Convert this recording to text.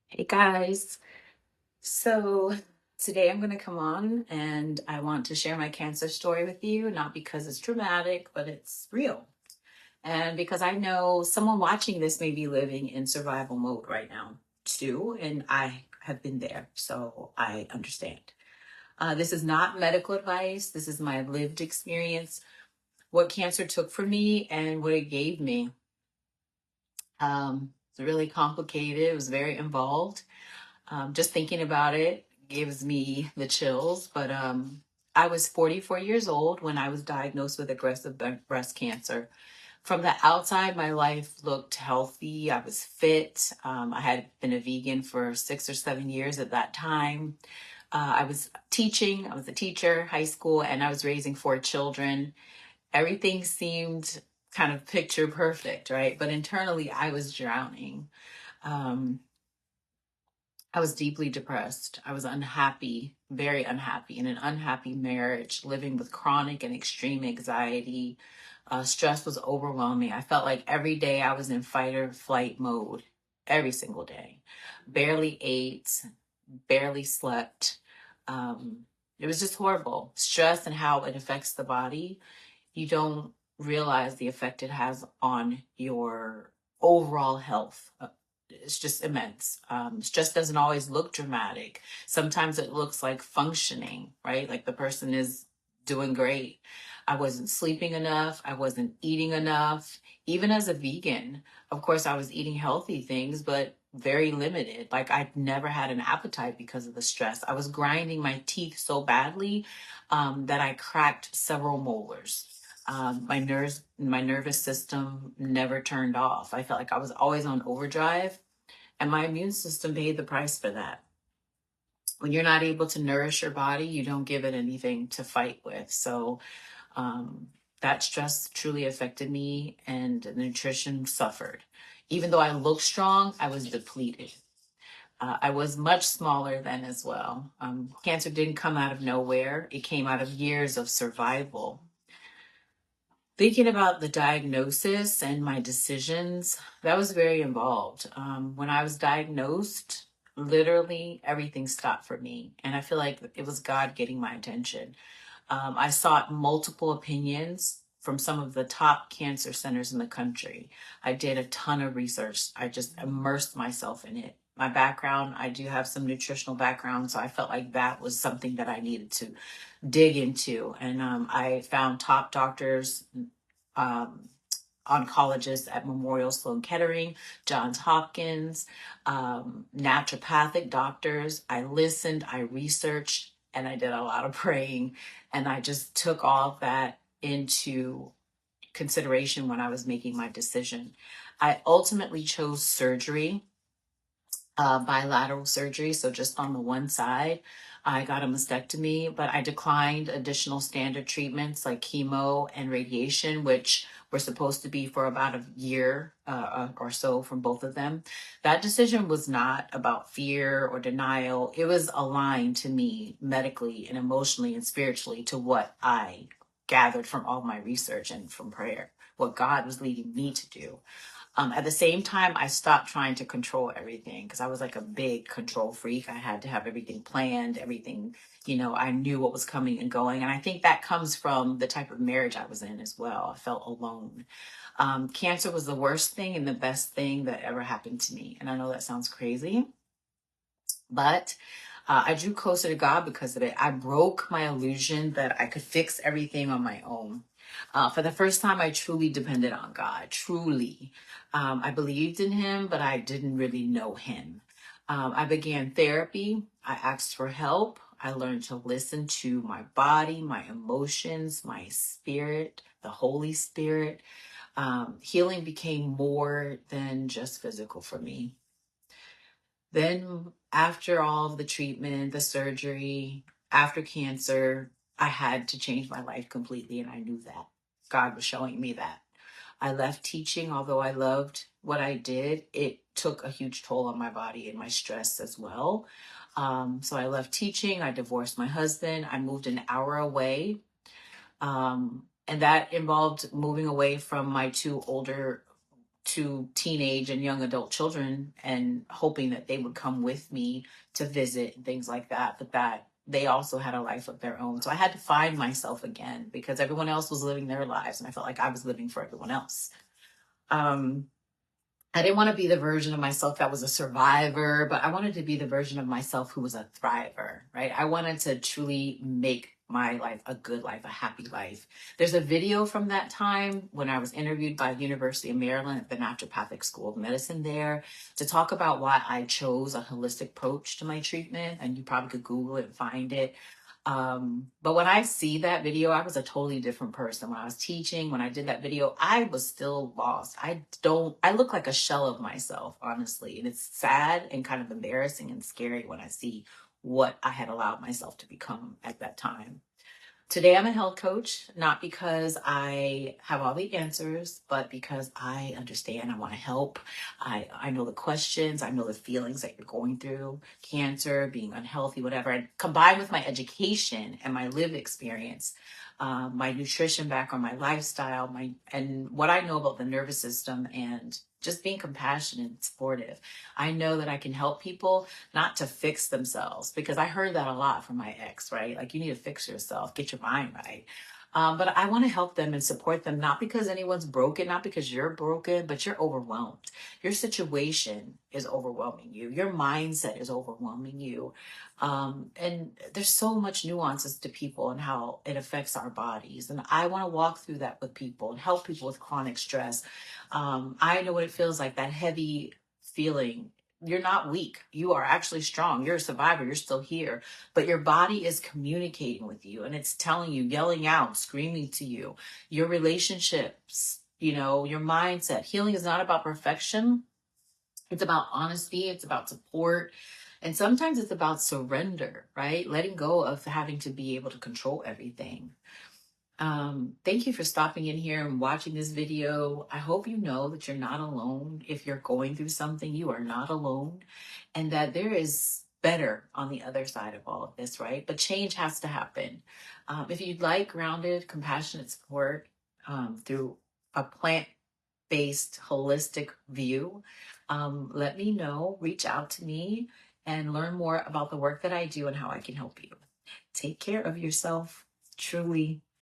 Hey guys. So today I'm going to come on and I want to share my cancer story with you, not because it's dramatic, but it's real. And because I know someone watching this may be living in survival mode right now too, and I have been there, so I understand. This is not medical advice. This is my lived experience, what cancer took from me and what it gave me. It's really complicated. It was very involved. Just thinking about it gives me the chills. But I was 44 years old when I was diagnosed with aggressive breast cancer. From the outside, my life looked healthy. I was fit. I had been a vegan for 6 or 7 years at that time. I was teaching. I was a teacher, high school, and I was raising 4 children. Everything seemed kind of picture perfect, right? But internally, I was drowning. Um, I was deeply depressed. I was unhappy, very unhappy, in an unhappy marriage, living with chronic and extreme anxiety. Stress was overwhelming. I felt like every day I was in fight or flight mode, every single day. Barely ate, barely slept. Um, it was just horrible. Stress and how it affects the body. You don't realize the effect it has on your overall health. It's just immense. Stress doesn't always look dramatic. Sometimes it looks like functioning, right? Like the person is doing great. I wasn't sleeping enough. I wasn't eating enough. Even as a vegan, of course, I was eating healthy things, but very limited. Like I'd never had an appetite because of the stress. I was grinding my teeth so badly that I cracked several molars. My nervous system never turned off. I felt like I was always on overdrive, and my immune system paid the price for that. When you're not able to nourish your body, you don't give it anything to fight with. So um, that stress truly affected me, and the nutrition suffered. Even though I looked strong, I was depleted. I was much smaller then as well. Cancer didn't come out of nowhere, it came out of years of survival. Thinking about the diagnosis and my decisions, that was very involved. When I was diagnosed, literally everything stopped for me. And I feel like it was God getting my attention. I sought multiple opinions from some of the top cancer centers in the country. I did a ton of research. I just immersed myself in it. My background, I do have some nutritional background, so I felt like that was something that I needed to dig into. And I found top doctors, um, oncologists at Memorial Sloan Kettering, Johns Hopkins, naturopathic doctors. I listened, I researched, and I did a lot of praying. And I just took all of that into consideration when I was making my decision. I ultimately chose surgery, bilateral surgery. So just on the one side, I got a mastectomy, but I declined additional standard treatments like chemo and radiation, which were supposed to be for about a year or so from both of them. That decision was not about fear or denial. It was aligned to me medically and emotionally and spiritually to what I gathered from all my research and from prayer, what God was leading me to do. At the same time, I stopped trying to control everything because I was like a big control freak. I had to have everything planned, everything, I knew what was coming and going. And I think that comes from the type of marriage I was in as well. I felt alone. Cancer was the worst thing and the best thing that ever happened to me. And I know that sounds crazy, but I drew closer to God because of it. I broke my illusion that I could fix everything on my own. For the first time, I truly depended on God, truly. I believed in Him, but I didn't really know Him. I began therapy. I asked for help. I learned to listen to my body, my emotions, my spirit, the Holy Spirit. Healing became more than just physical for me. Then, after all of the treatment, the surgery, after cancer, I had to change my life completely, and I knew that. God was showing me that. I left teaching, although I loved what I did, it took a huge toll on my body and my stress as well. So I left teaching, I divorced my husband, I moved an hour away. And that involved moving away from my two older to teenage and young adult children and hoping that they would come with me to visit and things like that, but that they also had a life of their own. So I had to find myself again because everyone else was living their lives and I felt like I was living for everyone else. Um, I didn't want to be the version of myself that was a survivor, but I wanted to be the version of myself who was a thriver, right? I wanted to truly make my life a good life, a happy life. There's a video from that time when I was interviewed by the University of Maryland at the Naturopathic School of Medicine there to talk about why I chose a holistic approach to my treatment. And you probably could Google it and find it. But when I see that video, I was a totally different person. When I was teaching, when I did that video, I was still lost. I look like a shell of myself, honestly. And it's sad and kind of embarrassing and scary when I see what I had allowed myself to become at that time. Today, I'm a health coach, not because I have all the answers, but because I understand. I want to help. I know the questions. I know the feelings that you're going through, cancer, being unhealthy, whatever. And combined with my education and my lived experience, my nutrition background, my lifestyle, and what I know about the nervous system and just being compassionate and supportive. I know that I can help people not to fix themselves because I heard that a lot from my ex, right? Like you need to fix yourself, get your mind right. But I want to help them and support them, not because anyone's broken, not because you're broken, but you're overwhelmed. Your situation is overwhelming you. Your mindset is overwhelming you. And there's so much nuances to people and how it affects our bodies. And I want to walk through that with people and help people with chronic stress. I know what it feels like, that heavy feeling. You're not weak. You are actually strong. You're a survivor. You're still here. But your body is communicating with you and it's telling you, yelling out, screaming to you. Your relationships, your mindset. Healing is not about perfection. It's about honesty. It's about support. And sometimes it's about surrender, right? Letting go of having to be able to control everything. Thank you for stopping in here and watching this video. I hope you know that you're not alone. If you're going through something, you are not alone and that there is better on the other side of all of this, right? But change has to happen. If you'd like grounded, compassionate support through a plant-based, holistic view, let me know, reach out to me and learn more about the work that I do and how I can help you. Take care of yourself, truly.